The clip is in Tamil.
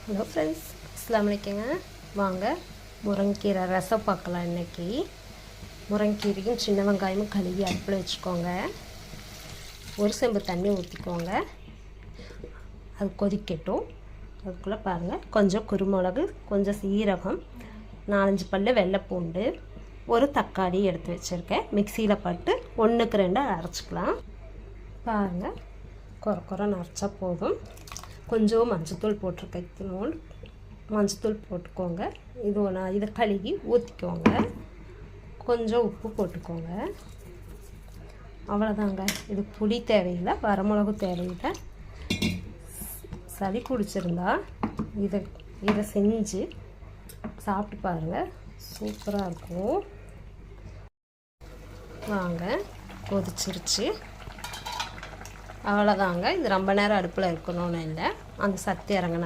ஹலோ ஃப்ரெண்ட்ஸ், அஸ்ஸலாமு அலைக்குங்க. வாங்க முருங்கைக்கீரை ரசம் பார்க்கலாம். இன்றைக்கி முருங்கைக்கீரையும் சின்ன வெங்காயமும் கழுவி அடுப்பில் வச்சுக்கோங்க. ஒரு செம்பு தண்ணி ஊற்றிக்கோங்க. அது கொதிக்கட்டும். அதுக்குள்ளே பாருங்கள், கொஞ்சம் குருமிளகு, கொஞ்சம் சீரகம், 4-5 பல்லு வெள்ளைப்பூண்டு, ஒரு தக்காளி எடுத்து வச்சுருக்கேன். மிக்சியில் போட்டு 1க்கு 2 அரைச்சிக்கலாம். பாருங்கள், குறைன்னு அரைச்சா போதும். கொஞ்சம் மஞ்சத்தூள் போட்டிருக்கேன். மஞ்சத்தூள் போட்டுக்கோங்க. இதை கழுவி ஊற்றிக்கோங்க. கொஞ்சம் உப்பு போட்டுக்கோங்க. அவ்வளோதாங்க. இது புளி தேவையில்லை, வரமிளகு தேவையில்லை. சளி பிடிச்சிருந்தா இதை செஞ்சு சாப்பிட்டு பாருங்கள், சூப்பராக இருக்கும். வாங்க, கொதிச்சிருச்சு. அவ்வளோதாங்க. இது ரொம்ப நேரம் அடுப்பில் இருக்கணும்னு இல்லை, அந்த சத்து இறங்கின